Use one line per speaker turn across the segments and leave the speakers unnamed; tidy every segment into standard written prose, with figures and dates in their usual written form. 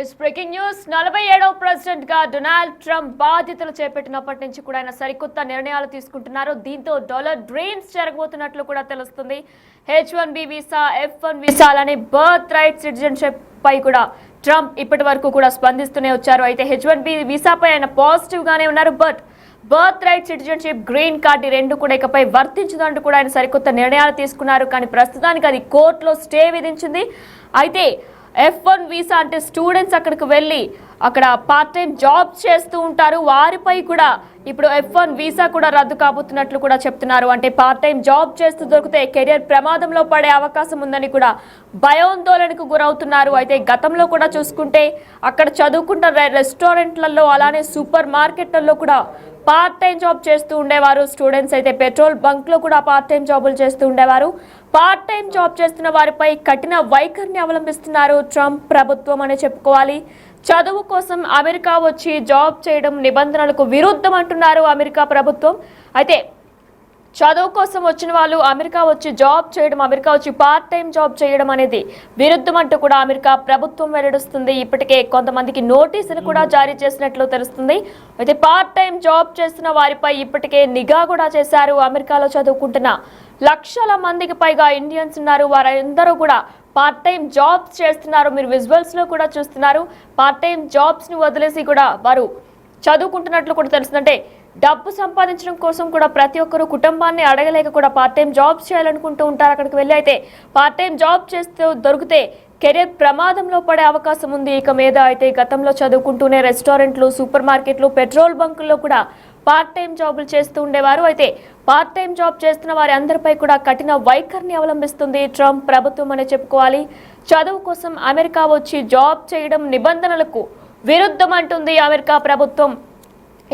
Is breaking news 47వ president గా Donald Trump బాధ్యతలు చేపట్టినప్పటి నుంచి కూడా ఆయన సరికొత్త నిర్ణయాలు తీసుకుంటున్నారు. దీంతో డాలర్ డ్రీమ్స్ జరగబోతున్నట్లు కూడా తెలుస్తుంది. H1B వీసా, F1 వీసాలని బర్త్ రైట్ సిటిజన్షిప్ పై కూడా ట్రంప్ ఇప్పటి వరకు కూడా స్పందిస్తూనే వచ్చారు. అయితే H1B వీసాపై ఆయన పాజిటివ్ గానే ఉన్నారు. Birth right citizenship, green card ఈ రెండు కూడా ఇకపై వర్తించదంటూ కూడా ఆయన సరికొత్త నిర్ణయాలు తీసుకున్నారు. కానీ ప్రస్తుతానికి అది కోర్టులో స్టే విధించింది. అయితే F1 వీసా అంటే స్టూడెంట్స్ అక్కడికి వెళ్ళి అక్కడ పార్ట్ టైం జాబ్ చేస్తూ ఉంటారు. వారిపై కూడా ఇప్పుడు F1 వీసా కూడా రద్దు కాబోతున్నట్లు కూడా చెప్తున్నారు. అంటే పార్ట్ టైం జాబ్ చేస్తూ దొరికితే కెరియర్ ప్రమాదంలో పడే అవకాశం ఉందని కూడా భయాందోళనకు గురవుతున్నారు. అయితే గతంలో కూడా చూసుకుంటే అక్కడ చదువుకుంటున్న రెస్టారెంట్లలో అలానే సూపర్ మార్కెట్లలో కూడా పార్ట్ టైం జాబ్ చేస్తూ ఉండేవారు స్టూడెంట్స్. అయితే పెట్రోల్ బంక్ లో కూడా పార్ట్ టైం జాబులు చేస్తూ ఉండేవారు. పార్ట్ టైం జాబ్ చేస్తున్న వారిపై కఠిన వైఖరిని అవలంబిస్తున్నారు ట్రంప్ ప్రభుత్వం అనే చెప్పుకోవాలి. చదువు కోసం అమెరికా వచ్చి జాబ్ చేయడం నిబంధనలకు విరుద్ధం అంటున్నారు అమెరికా ప్రభుత్వం. అయితే చదువు కోసం వచ్చిన వాళ్ళు అమెరికా వచ్చి జాబ్ చేయడం, అమెరికా వచ్చి పార్ట్ టైం జాబ్ చేయడం అనేది విరుద్ధం అంటూ కూడా అమెరికా ప్రభుత్వం వెల్లడిస్తుంది. ఇప్పటికే కొంతమందికి నోటీసులు కూడా జారీ చేసినట్లు తెలుస్తుంది. అయితే పార్ట్ టైం జాబ్ చేస్తున్న వారిపై ఇప్పటికే నిఘా కూడా చేశారు. అమెరికాలో చదువుకుంటున్న లక్షల మందికి పైగా ఇండియన్స్ ఉన్నారు. వారందరూ కూడా పార్ట్ టైం జాబ్స్ చేస్తున్నారు. మీరు విజువల్స్ లో కూడా చూస్తున్నారు. పార్ట్ టైం జాబ్స్ ని వదిలేసి కూడా వారు చదువుకుంటున్నట్లు కూడా తెలుస్తుందంటే డబ్బు సంపాదించడం కోసం కూడా ప్రతి ఒక్కరు కుటుంబాన్ని అడగలేక కూడా పార్ట్ టైం జాబ్స్ చేయాలనుకుంటూ ఉంటారు. అక్కడికి వెళ్ళి అయితే పార్ట్ టైం జాబ్ చేస్తూ దొరికితే కెరీర్ ప్రమాదంలో పడే అవకాశం ఉంది. ఇక మీద అయితే గతంలో చదువుకుంటూనే రెస్టారెంట్లు, సూపర్ మార్కెట్లు, పెట్రోల్ బంకుల్లో కూడా పార్ట్ టైం జాబులు చేస్తూ ఉండేవారు. అయితే పార్ట్ టైం జాబ్ చేస్తున్న వారి అందరిపై కూడా కఠిన వైఖరిని అవలంబిస్తుంది ట్రంప్ ప్రభుత్వం అనే చెప్పుకోవాలి. చదువు కోసం అమెరికా వచ్చి జాబ్ చేయడం నిబంధనలకు విరుద్ధం అంటుంది అమెరికా ప్రభుత్వం.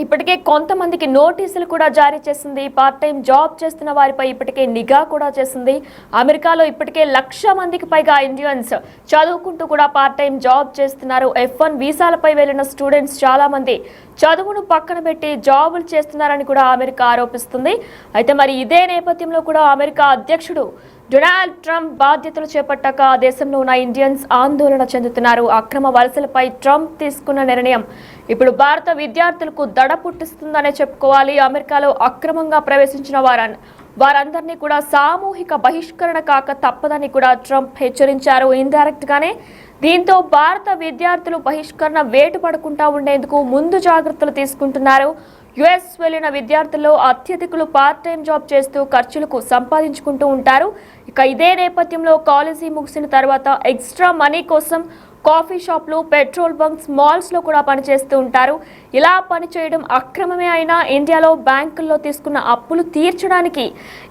ఇప్పటికే కొంతమందికి నోటీసులు కూడా జారీ చేసింది. పార్ట్ టైం జాబ్ చేస్తున్న వారిపై ఇప్పటికే నిఘా కూడా చేసింది. అమెరికాలో ఇప్పటికే 1,00,000 మందికి పైగా ఇండియన్స్ చదువుకుంటూ కూడా పార్ట్ టైం జాబ్ చేస్తున్నారు. F1 వీసాలపై వెళ్లిన స్టూడెంట్స్ చాలా మంది చదువును పక్కన పెట్టి జాబులు చేస్తున్నారని కూడా అమెరికా ఆరోపిస్తుంది. అయితే మరి ఇదే నేపథ్యంలో కూడా అమెరికా అధ్యక్షుడు డొనాల్డ్ ట్రంప్ బాధ్యతలు చేపట్టాక ఆ దేశంలో ఉన్న ఇండియన్స్ ఆందోళన చెందుతున్నారు. అక్రమ వలసలపై ట్రంప్ తీసుకున్న నిర్ణయం ఇప్పుడు భారత విద్యార్థులకు దడ పుట్టిస్తుందనే చెప్పుకోవాలి. అమెరికాలో అక్రమంగా ప్రవేశించిన వారందరినీ కూడా సామూహిక బహిష్కరణ కాక తప్పదని కూడా ట్రంప్ హెచ్చరించారు ఇండైరెక్ట్ గానే. దీంతో భారత విద్యార్థులు బహిష్కరణ వేటు పడకుండా ఉండేందుకు ముందు జాగ్రత్తలు తీసుకుంటున్నారు. యుఎస్ వెళ్లిన విద్యార్థుల్లో అత్యధికులు పార్ట్ టైం జాబ్ చేస్తూ ఖర్చులకు సంపాదించుకుంటూ ఉంటారు. ఇక ఇదే నేపథ్యంలో కాలేజీ ముగిసిన తర్వాత ఎక్స్ట్రా మనీ కోసం కాఫీ షాప్లు, పెట్రోల్ బంక్స్, మాల్స్ లో కూడా పనిచేస్తూ ఉంటారు. ఇలా పనిచేయడం అక్రమమే అయినా ఇండియాలో బ్యాంకుల్లో తీసుకున్న అప్పులు తీర్చడానికి,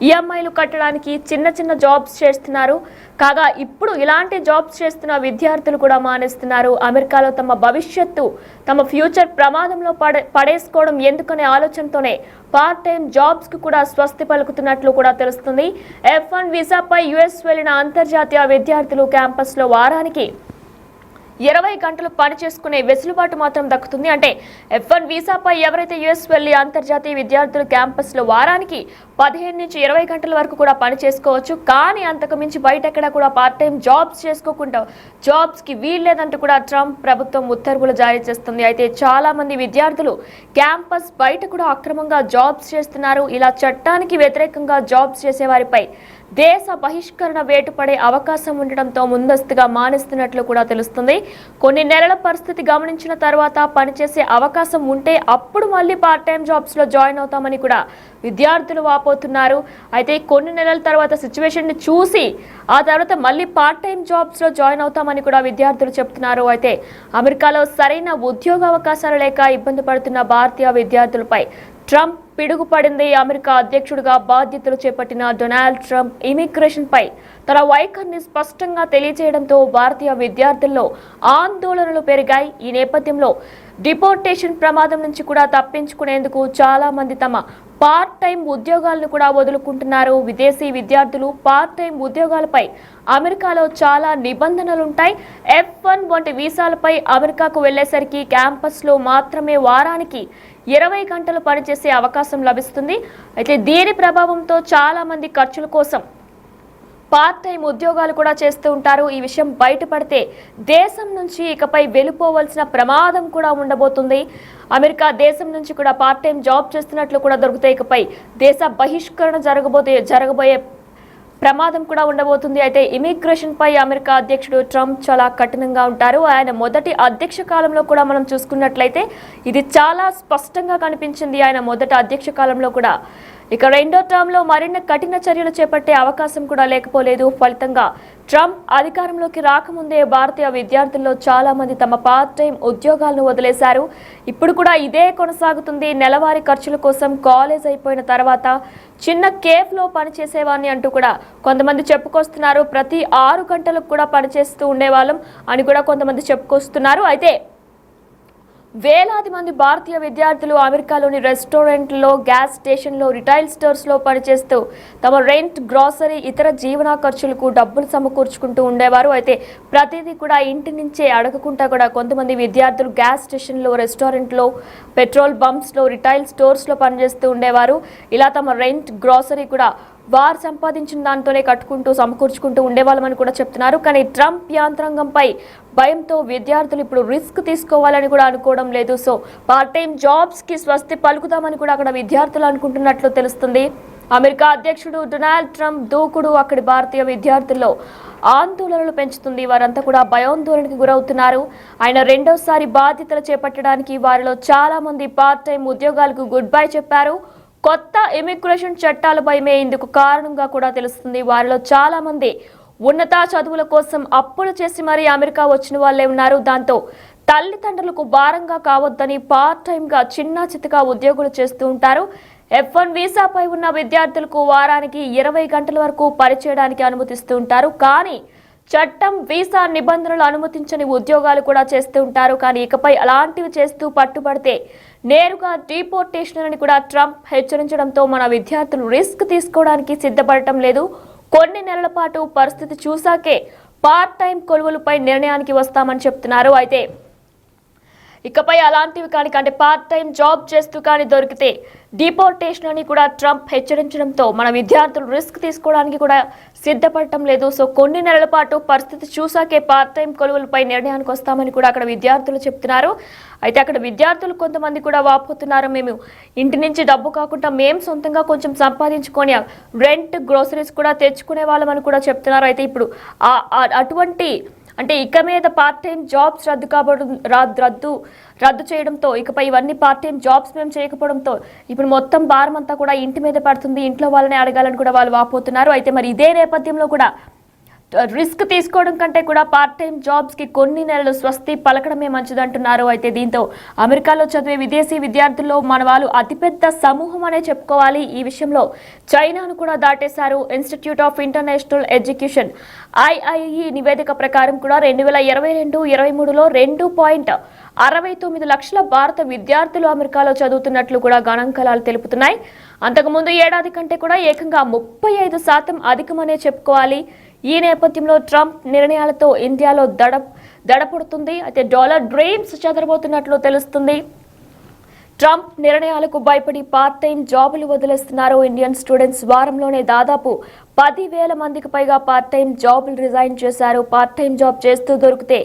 ఈఎంఐలు కట్టడానికి చిన్న చిన్న జాబ్స్ చేస్తున్నారు. కాగా ఇప్పుడు ఇలాంటి జాబ్స్ చేస్తున్న విద్యార్థులు కూడా మానేస్తున్నారు. అమెరికాలో తమ భవిష్యత్తు, తమ ఫ్యూచర్ ప్రమాదంలో పడేసుకోవడం ఎందుకనే ఆలోచనతోనే పార్ట్ టైం జాబ్స్ కు కూడా స్వస్తి పలుకుతున్నట్లు కూడా తెలుస్తుంది. F1 వీసాపై యుఎస్ వెళ్లిన అంతర్జాతీయ విద్యార్థులు క్యాంపస్ లో వారానికి 20 గంటలు పని చేసుకునే వెసులుబాటు మాత్రం దక్కుతుంది. అంటే F1 వీసాపై ఎవరైతే యుఎస్ వెళ్లి అంతర్జాతీయ విద్యార్థులు క్యాంపస్ లో వారానికి 15 నుంచి 20 గంటల వరకు కూడా పని చేసుకోవచ్చు. కానీ అంతకు మించి బయట ఎక్కడ కూడా పార్ట్ టైం జాబ్స్ చేసుకోకుండా జాబ్స్ కి వీల్లేదంటూ కూడా ట్రంప్ ప్రభుత్వం ఉత్తర్వులు జారీ చేస్తుంది. అయితే చాలా మంది విద్యార్థులు క్యాంపస్ బయట కూడా అక్రమంగా జాబ్స్ చేస్తున్నారు. ఇలా చట్టానికి వ్యతిరేకంగా జాబ్స్ చేసే వారిపై దేశ బహిష్కరణ వేటు పడే అవకాశం ఉండడంతో ముందస్తుగా మానేస్తున్నట్లు కూడా తెలుస్తుంది. కొన్ని నెలల పరిస్థితి గమనించిన తర్వాత పనిచేసే అవకాశం ఉంటే అప్పుడు మళ్ళీ పార్ట్ టైం జాబ్స్ లో జాయిన్ అవుతామని కూడా విద్యార్థులు వాపోతున్నారు. అయితే కొన్ని నెలల తర్వాత సిచ్యువేషన్ ని చూసి ఆ తర్వాత మళ్ళీ పార్ట్ టైం జాబ్స్ లో జాయిన్ అవుతామని కూడా విద్యార్థులు చెప్తున్నారు. అయితే అమెరికాలో సరైన ఉద్యోగ అవకాశాలు లేక ఇబ్బంది పడుతున్న భారతీయ విద్యార్థులపై ట్రంప్ పిడుగుపడింది. అమెరికా అధ్యక్షుడిగా బాధ్యతలు చేపట్టిన డొనాల్డ్ ట్రంప్ ఇమిగ్రేషన్ పై తన వైఖరిని స్పష్టంగా తెలియజేయడంతో భారతీయ విద్యార్థుల్లో ఆందోళనలు పెరిగాయి. ఈ నేపథ్యంలో డిపోర్టేషన్ ప్రమాదం నుంచి కూడా తప్పించుకునేందుకు చాలా మంది తమ పార్ట్ టైం ఉద్యోగాలను కూడా వదులుకుంటున్నారు. విదేశీ విద్యార్థులు పార్ట్ టైం ఉద్యోగాలపై అమెరికాలో చాలా నిబంధనలుంటాయి. F1 వంటి వీసాలపై అమెరికాకు వెళ్లేసరికి క్యాంపస్ లో మాత్రమే వారానికి 20 గంటలు పనిచేసే అవకాశం లభిస్తుంది. అయితే దీని ప్రభావంతో చాలా మంది ఖర్చుల కోసం పార్ట్ టైం ఉద్యోగాలు కూడా చేస్తూ ఉంటారు. ఈ విషయం బయటపడితే దేశం నుంచి ఇకపై వెళ్ళిపోవాల్సిన ప్రమాదం కూడా ఉండబోతుంది. అమెరికా దేశం నుంచి కూడా పార్ట్ టైం జాబ్ చేస్తున్నట్లు కూడా దొరికితే ఇకపై దేశ బహిష్కరణ జరగబోయే ప్రమాదం కూడా ఉండబోతుంది. అయితే ఇమిగ్రేషన్ పై అమెరికా అధ్యక్షుడు ట్రంప్ చాలా కఠినంగా ఉంటారు. ఆయన మొదటి అధ్యక్ష కాలంలో కూడా మనం చూసుకున్నట్లయితే ఇది చాలా స్పష్టంగా కనిపించింది. ఆయన మొదటి అధ్యక్ష కాలంలో కూడా ఇక రెండో టర్మ్ లో మరిన్ని కఠిన చర్యలు చేపట్టే అవకాశం కూడా లేకపోలేదు. ఫలితంగా ట్రంప్ అధికారంలోకి రాకముందే భారతీయ విద్యార్థుల్లో చాలా మంది తమ పార్ట్ టైం ఉద్యోగాలను వదిలేశారు. ఇప్పుడు కూడా ఇదే కొనసాగుతుంది. నెలవారీ ఖర్చుల కోసం కాలేజ్ అయిపోయిన తర్వాత చిన్న కేఫ్ లో పనిచేసేవాడిని అంటూ కూడా కొంతమంది చెప్పుకొస్తున్నారు. ప్రతి 6 గంటలకు కూడా పనిచేస్తూ ఉండేవాళ్ళం అని కూడా కొంతమంది చెప్పుకొస్తున్నారు. అయితే వేలాది మంది భారతీయ విద్యార్థులు అమెరికాలోని రెస్టారెంట్లో, గ్యాస్ స్టేషన్లో, రిటైల్ స్టోర్స్లో పనిచేస్తూ తమ రెంట్, గ్రాసరీ, ఇతర జీవన ఖర్చులకు డబ్బులు సమకూర్చుకుంటూ ఉండేవారు. అయితే ప్రతిదీ కూడా ఇంటి నుంచే అడగకుండా కూడా కొంతమంది విద్యార్థులు గ్యాస్ స్టేషన్లో, రెస్టారెంట్లో, పెట్రోల్ బంప్స్లో, రిటైల్ స్టోర్స్లో పనిచేస్తూ ఉండేవారు. ఇలా తమ రెంట్, గ్రాసరీ కూడా వారు సంపాదించిన దాంతోనే కట్టుకుంటూ సమకూర్చుకుంటూ ఉండేవాళ్ళమని కూడా చెప్తున్నారు. కానీ ట్రంప్ యాంత్రాంగంపై భయంతో విద్యార్థులు ఇప్పుడు రిస్క్ తీసుకోవాలని కూడా అనుకోవడం లేదు. సో పార్ట్ టైం జాబ్స్ కి స్వస్తి పలుకుదామని కూడా అక్కడ విద్యార్థులు అనుకుంటున్నట్లు తెలుస్తుంది. అమెరికా అధ్యక్షుడు డొనాల్డ్ ట్రంప్ దూకుడు అక్కడి భారతీయ విద్యార్థుల్లో ఆందోళనలు పెంచుతుంది. వారంతా కూడా భయాందోళనకు గురవుతున్నారు. ఆయన రెండోసారి బాధ్యతలు చేపట్టడానికి వారిలో చాలా మంది పార్ట్ టైం ఉద్యోగాలకు గుడ్ బై చెప్పారు. కొత్త ఇమిగ్రేషన్ చట్టాల భయమే ఇందుకు కారణంగా కూడా తెలుస్తుంది. వారిలో చాలా మంది ఉన్నత చదువుల కోసం అప్పులు చేసి మరీ అమెరికా వచ్చిన వాళ్ళే ఉన్నారు. దాంతో తల్లిదండ్రులకు భారంగా కావద్దని పార్ట్ టైంగా చిన్న చితకా ఉద్యోగులు చేస్తూ ఉంటారు. F1 వీసాపై ఉన్న విద్యార్థులకు వారానికి 20 గంటల వరకు పనిచేయడానికి అనుమతిస్తూ ఉంటారు. కానీ చట్టం వీసా నిబంధనలు అనుమతించని ఉద్యోగాలు కూడా చేస్తూ ఉంటారు. కానీ ఇకపై అలాంటివి చేస్తూ పట్టుబడితే నేరుగా డిపోర్టేషన్ అని కూడా ట్రంప్ హెచ్చరించడంతో మన విద్యార్థులు రిస్క్ తీసుకోవడానికి సిద్ధపడటం లేదు. కొన్ని నెలల పాటు పరిస్థితి చూసాకే పార్ట్ టైం కొలువులపై నిర్ణయానికి వస్తామని చెప్తున్నారు. అయితే ఇకపై అలాంటివి కానీ అంటే పార్ట్ టైం జాబ్ చేస్తూ కానీ దొరికితే డిపోర్టేషన్ అని కూడా ట్రంప్ హెచ్చరించడంతో మన విద్యార్థులు రిస్క్ తీసుకోవడానికి కూడా సిద్ధపడటం లేదు. సో కొన్ని నెలల పాటు పరిస్థితి చూసాకే పార్ట్ టైం కొలువులపై నిర్ణయానికి వస్తామని కూడా అక్కడ విద్యార్థులు చెప్తున్నారు. అయితే అక్కడ విద్యార్థులు కొంతమంది కూడా వాపోతున్నారు. మేము ఇంటి నుంచి డబ్బు కాకుండా మేము సొంతంగా కొంచెం సంపాదించుకొని రెంట్, గ్రోసరీస్ కూడా తెచ్చుకునే వాళ్ళమని కూడా చెప్తున్నారు. అయితే ఇప్పుడు అటువంటి అంటే ఇక మీద పార్ట్ టైం జాబ్స్ రద్దు చేయడంతో ఇకపై ఇవన్నీ పార్ట్ టైం జాబ్స్ మేము చేయకపోవడంతో ఇప్పుడు మొత్తం భారం అంతా కూడా ఇంటి మీద పడుతుంది. ఇంట్లో వాళ్ళని అడగాలని కూడా వాళ్ళు వాపోతున్నారు. అయితే మరి ఇదే నేపథ్యంలో కూడా రిస్క్ తీసుకోవడం కంటే కూడా పార్ట్ టైం జాబ్స్ కి కొన్ని నెలలు స్వస్తి పలకడమే మంచిదంటున్నారు. అయితే దీంతో అమెరికాలో చదివే విదేశీ విద్యార్థుల్లో మన వాళ్ళు అతిపెద్ద సమూహం అనే చెప్పుకోవాలి. ఈ విషయంలో చైనాను కూడా దాటేశారు. Institute of international education IIE నివేదిక ప్రకారం కూడా 2022-23లో 2.69 లక్షల భారత విద్యార్థులు అమెరికాలో చదువుతున్నట్లు కూడా గణాంకాలు తెలుపుతున్నాయి. అంతకుముందు ఏడాది కంటే కూడా ఏకంగా 35% అధికమనే చెప్పుకోవాలి. ఈ నేపథ్యంలో ట్రంప్ నిర్ణయాలతో ఇండియాలో దడపడుతుంది. అయితే డాలర్ డ్రీమ్స్ చెదరబోతున్నట్లు తెలుస్తుంది. ట్రంప్ నిర్ణయాలకు భయపడి పార్ట్ టైం జాబులు వదిలేస్తున్నారు ఇండియన్ స్టూడెంట్స్. వారంలోనే దాదాపు 10,000 మందికి పైగా పార్ట్ టైం జాబులు రిజైన్ చేశారు. పార్ట్ టైం జాబ్ చేస్తూ దొరికితే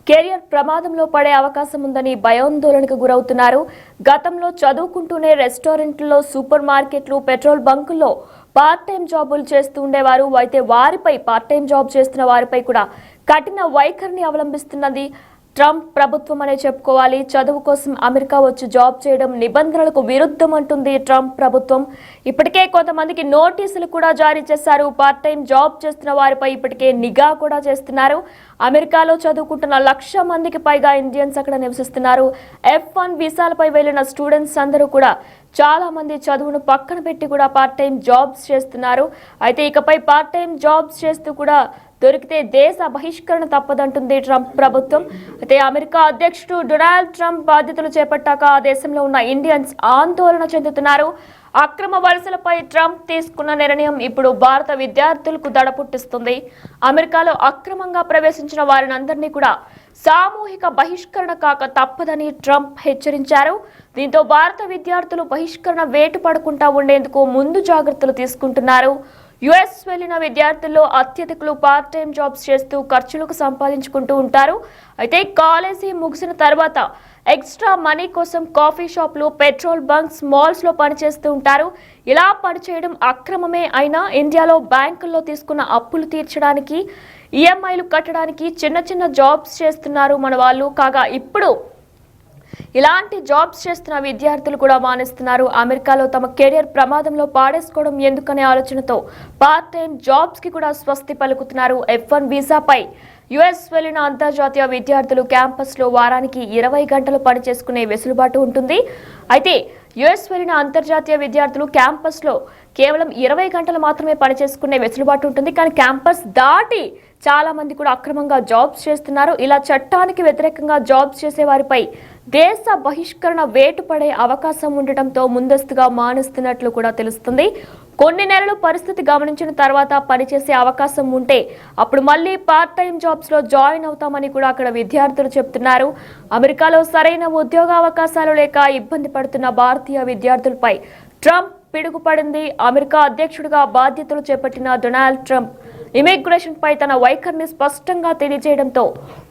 కెరియర్ ప్రమాదంలో పడే అవకాశం ఉందని భయాందోళనకు గురవుతున్నారు. గతంలో చదువుకుంటూనే రెస్టారెంట్లో, సూపర్ మార్కెట్లు, పెట్రోల్ బంకుల్లో పార్ట్ టైం జాబులు చేస్తూ ఉండేవారు. అయితే వారిపై పార్ట్ టైం జాబ్ చేస్తున్న వారిపై కూడా కఠిన వైఖరిని అవలంబిస్తున్నది ట్రంప్ ప్రభుత్వం అనే చెప్పుకోవాలి. చదువు కోసం అమెరికా వచ్చి జాబ్ చేయడం నిబంధనలకు విరుద్ధం అంటుంది ట్రంప్ ప్రభుత్వం. ఇప్పటికే కొంతమందికి నోటీసులు కూడా జారీ చేశారు. పార్ట్ టైం జాబ్ చేస్తున్న వారిపై ఇప్పటికే నిఘా కూడా చేస్తున్నారు. అమెరికాలో చదువుకుంటున్న 1,00,000 మందికి పైగా ఇండియన్స్ అక్కడ నివసిస్తున్నారు. F1 వీసాలపై వెళ్లిన స్టూడెంట్స్ అందరూ కూడా చాలా మంది చదువును పక్కన పెట్టి కూడా పార్ట్ టైం జాబ్స్ చేస్తున్నారు. అయితే ఇకపై పార్ట్ టైం జాబ్స్ చేస్తూ కూడా దొరికితే దేశ బహిష్కరణ తప్పదంటుంది ట్రంప్ ప్రభుత్వం. అయితే అమెరికా అధ్యక్షుడు డొనాల్డ్ ట్రంప్ బాధ్యతలు చేపట్టాక ఆ దేశంలో ఉన్న ఇండియన్స్ ఆందోళన చెందుతున్నారు. అక్రమ వలసలపై ట్రంప్ తీసుకున్న నిర్ణయం ఇప్పుడు భారత విద్యార్థులకు దడ పుట్టిస్తుంది. అమెరికాలో అక్రమంగా ప్రవేశించిన వారినందరినీ కూడా సామూహిక బహిష్కరణ కాక తప్పదని ట్రంప్ హెచ్చరించారు. దీంతో భారత విద్యార్థులు బహిష్కరణ వేటు పడకుండా ఉండేందుకు ముందు జాగ్రత్తలు తీసుకుంటున్నారు. యుఎస్ వెళ్లిన విద్యార్థుల్లో అత్యధికులు పార్ట్ టైం జాబ్స్ చేస్తూ ఖర్చులకు సంపాదించుకుంటూ ఉంటారు. అయితే కాలేజీ ముగిసిన తర్వాత ఎక్స్ట్రా మనీ కోసం కాఫీ షాప్లు, పెట్రోల్ బంక్స్, మాల్స్ లో పనిచేస్తూ ఉంటారు. ఇలా పనిచేయడం అక్రమమే అయినా ఇండియాలో బ్యాంకుల్లో తీసుకున్న అప్పులు తీర్చడానికి, ఈఎంఐలు కట్టడానికి చిన్న చిన్న జాబ్స్ చేస్తున్నారు మన వాళ్ళు. కాగా ఇప్పుడు ఇలాంటి జాబ్స్ చేస్తున్న విద్యార్థులు కూడా మానేస్తున్నారు. అమెరికాలో తమ కెరియర్ ప్రమాదంలో పాడేసుకోవడం ఎందుకనే ఆలోచనతో పార్ట్ టైం జాబ్స్ కి కూడా స్వస్తి పలుకుతున్నారు. F1 వీసాపై యుఎస్ వెళ్లిన అంతర్జాతీయ విద్యార్థులు క్యాంపస్ లో వారానికి 20 గంటలు పనిచేసుకునే వెసులుబాటు ఉంటుంది. అయితే యుఎస్ వెళ్లిన అంతర్జాతీయ విద్యార్థులు క్యాంపస్ లో కేవలం 20 గంటలు మాత్రమే పనిచేసుకునే వెసులుబాటు ఉంటుంది. కానీ క్యాంపస్ దాటి చాలా మంది కూడా అక్రమంగా జాబ్స్ చేస్తున్నారు. ఇలా చట్టానికి వ్యతిరేకంగా జాబ్స్ చేసే వారిపై దేశ బహిష్కరణ వేటు పడే అవకాశం ఉండటంతో ముందస్తుగా మానేస్తున్నట్లు కూడా తెలుస్తుంది. కొన్ని నెలలు పరిస్థితి గమనించిన తర్వాత పనిచేసే అవకాశం ఉంటే అప్పుడు మళ్ళీ పార్ట్ టైం జాబ్స్ లో జాయిన్ అవుతామని కూడా అక్కడ విద్యార్థులు చెప్తున్నారు. అమెరికాలో సరైన ఉద్యోగ అవకాశాలు లేక ఇబ్బంది పడుతున్న భారతీయ విద్యార్థులపై ట్రంప్ పిడుగుపడింది. అమెరికా అధ్యక్షుడిగా బాధ్యతలు చేపట్టిన డొనాల్డ్ ట్రంప్ ఇమిగ్రేషన్ పై తన వైఖరిని స్పష్టంగా తెలియజేయడంతో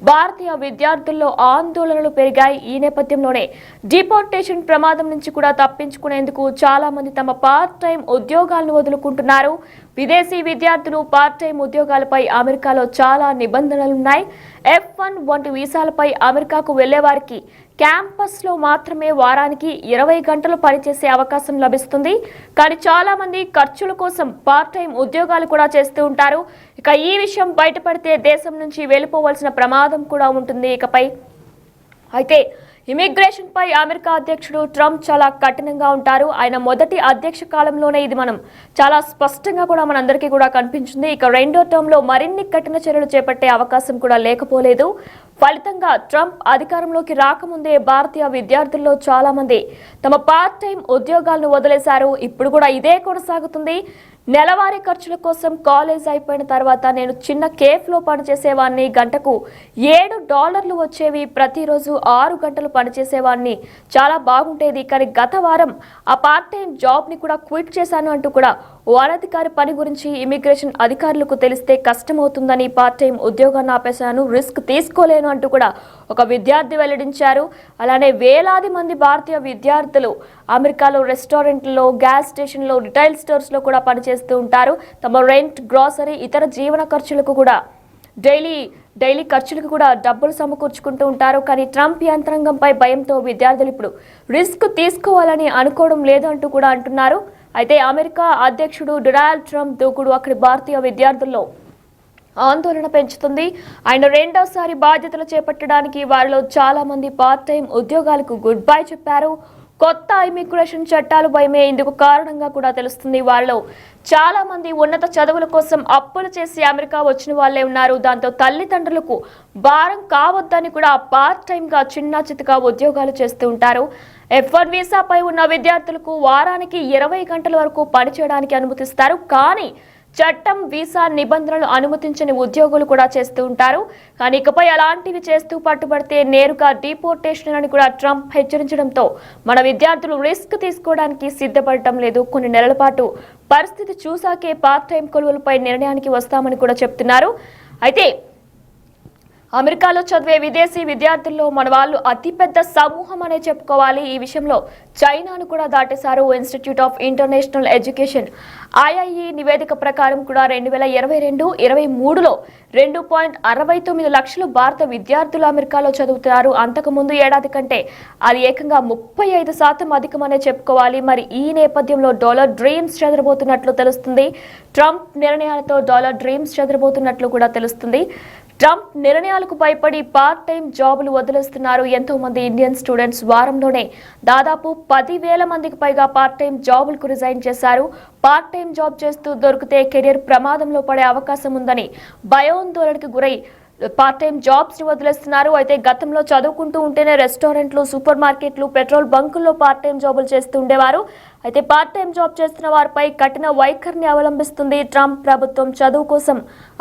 భారతీయ విద్యార్థుల్లో ఆందోళనలు పెరిగాయి. ఈ నేపథ్యంలోనే డిపోర్టేషన్ ప్రమాదం నుంచి కూడా తప్పించుకునేందుకు చాలా మంది తమ పార్ట్ టైం ఉద్యోగాలను వదులుకుంటున్నారు. విదేశీ విద్యార్థులు పార్ట్ టైం ఉద్యోగాలపై అమెరికాలో చాలా నిబంధనలున్నాయి. F1 వంటి వీసాలపై అమెరికాకు వెళ్లే వారికి క్యాంపస్ లో మాత్రమే వారానికి 20 గంటలు పనిచేసే అవకాశం లభిస్తుంది. కానీ చాలా మంది ఖర్చుల కోసం పార్ట్ టైం ఉద్యోగాలు కూడా చేస్తూ ఉంటారు. ఇక ఈ విషయం బయటపడితే దేశం నుంచి వెళ్ళిపోవాల్సిన ప్రమాదం కూడా ఉంటుంది ఇకపై. అయితే ఇమిగ్రేషన్ పై అమెరికా అధ్యక్షుడు ట్రంప్ చాలా కఠినంగా ఉంటారు. ఆయన మొదటి అధ్యక్ష కాలంలోనే ఇది మనం చాలా స్పష్టంగా కూడా మనందరికీ కూడా కనిపించింది. ఇక రెండో టర్మ్ లో మరిన్ని కఠిన చర్యలు చేపట్టే అవకాశం కూడా లేకపోలేదు. ఫలితంగా ట్రంప్ అధికారంలోకి రాకముందే భారతీయ విద్యార్థుల్లో చాలా మంది తమ పార్ట్ టైం ఉద్యోగాలను వదిలేశారు. ఇప్పుడు కూడా ఇదే కొనసాగుతుంది. నెలవారీ ఖర్చుల కోసం కాలేజ్ అయిపోయిన తర్వాత నేను చిన్న కేఫ్ లో పనిచేసేవాడిని. గంటకు $7 వచ్చేవి. ప్రతిరోజు 6 గంటలు పనిచేసేవాడిని. చాలా బాగుంటేది. కానీ గత వారం ఆ పార్ట్ టైం జాబ్ ని కూడా క్విట్ చేశాను అంటూ కూడా ఓ అనధికారి పని గురించి ఇమిగ్రేషన్ అధికారులకు తెలిస్తే కష్టమవుతుందని పార్ట్ టైం ఉద్యోగాన్ని ఆపేశాను, రిస్క్ తీసుకోలేను అంటూ కూడా ఒక విద్యార్థి వెల్లడించారు. అలానే వేలాది మంది భారతీయ విద్యార్థులు అమెరికాలో రెస్టారెంట్లలో, గ్యాస్ స్టేషన్లో, రిటైల్ స్టోర్స్ లో కూడా పనిచేస్తూ ఉంటారు. తమ రెంట్, గ్రాసరీ, ఇతర జీవన ఖర్చులకు కూడా డైలీ ఖర్చులకు కూడా డబ్బులు సమకూర్చుకుంటూ ఉంటారు. కానీ ట్రంప్ యంత్రాంగంపై భయంతో విద్యార్థులు ఇప్పుడు రిస్క్ తీసుకోవాలని అనుకోవడం లేదు అంటూ కూడా అంటున్నారు. అయితే అమెరికా అధ్యక్షుడు డొనాల్డ్ ట్రంప్ దూకుడు అక్కడి భారతీయ విద్యార్థుల్లో ఆందోళన పెంచుతుంది. ఆయన రెండోసారి బాధ్యతలు చేపట్టడానికి వారిలో చాలా మంది పార్ట్ టైం ఉద్యోగాలకు గుడ్ బై చెప్పారు. కొత్త ఇమిగ్రేషన్ చట్టాలు భయమే ఇందుకు కారణంగా కూడా తెలుస్తుంది. వారిలో చాలా మంది ఉన్నత చదువుల కోసం అప్పులు చేసి అమెరికా వచ్చిన వాళ్ళే ఉన్నారు. దాంతో తల్లిదండ్రులకు భారం కావద్దని కూడా పార్ట్ టైం గా చిన్న చితక ఉద్యోగాలు చేస్తూ ఉంటారు. F1 వీసాపై ఉన్న విద్యార్థులకు వారానికి 20 గంటల వరకు పనిచేయడానికి అనుమతిస్తారు. కానీ చట్టం, వీసా నిబంధనలు అనుమతించని ఉద్యోగులు కూడా చేస్తూ ఉంటారు. కానీ ఇకపై అలాంటివి చేస్తూ పట్టుబడితే నేరుగా డిపోర్టేషన్ అని కూడా ట్రంప్ హెచ్చరించడంతో మన విద్యార్థులు రిస్క్ తీసుకోవడానికి సిద్ధపడటం లేదు. కొన్ని నెలల పాటు పరిస్థితి చూసాకే పార్ట్ టైం కొలువులపై నిర్ణయానికి వస్తామని కూడా చెప్తున్నారు. అయితే అమెరికాలో చదివే విదేశీ విద్యార్థుల్లో మన వాళ్ళు అతిపెద్ద సమూహం అనే చెప్పుకోవాలి. ఈ విషయంలో చైనాను కూడా దాటేశారు. Institute of international education IIE నివేదిక ప్రకారం కూడా 2022-23లో 2.69 లక్షల భారత విద్యార్థులు అమెరికాలో చదువుతున్నారు. అంతకుముందు ఏడాది కంటే అది ఏకంగా 35% అధికమనే చెప్పుకోవాలి. మరి ఈ నేపథ్యంలో డాలర్ డ్రీమ్స్ చెదరబోతున్నట్లు తెలుస్తుంది. ట్రంప్ నిర్ణయాలతో డాలర్ డ్రీమ్స్ చెదరబోతున్నట్లు కూడా తెలుస్తుంది. ట్రంప్ నిర్ణయాలకు భయపడి పార్ట్ టైం జాబులు వదిలేస్తున్నారు. ఎంతో మంది ఇండియన్ స్టూడెంట్స్ వారంలోనే దాదాపు 10,000 మందికి పైగా పార్ట్ టైం జాబులకు రిజైన్ చేశారు. పార్ట్ టైం జాబ్ చేస్తూ దొరికితే కెరీర్ ప్రమాదంలో పడే అవకాశం ఉందని భయాందోళనకు గురై పార్ట్ టైం జాబ్స్ ని వదిలేస్తున్నారు. అయితే గతంలో చదువుకుంటూ ఉంటేనే రెస్టారెంట్లు, సూపర్ మార్కెట్లు, పెట్రోల్ బంకుల్లో పార్ట్ టైం జాబులు చేస్తూ ఉండేవారు. అయితే పార్ట్ టైం జాబ్ చేస్తున్న వారిపై కఠిన వైఖరిని అవలంబిస్తుంది ట్రంప్ ప్రభుత్వం. చదువు కోసం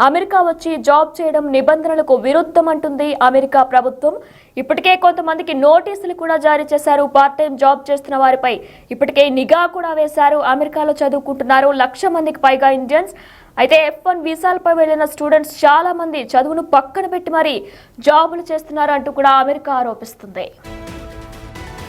అమెరికా వచ్చి జాబ్ చేయడం నిబంధనలకు విరుద్ధం అంటుంది అమెరికా ప్రభుత్వం. ఇప్పటికే కొంతమందికి నోటీసులు కూడా జారీ చేశారు. పార్ట్ టైం జాబ్ చేస్తున్న వారిపై ఇప్పటికే నిఘా కూడా వేశారు. అమెరికాలో చదువుకుంటున్నారు 1,00,000 మందికి పైగా ఇండియన్స్. అయితే F1 వీసాలపై వెళ్లిన స్టూడెంట్స్ చాలా మంది చదువును పక్కన పెట్టి మరీ జాబులు చేస్తున్నారు అంటూ కూడా అమెరికా ఆరోపిస్తుంది.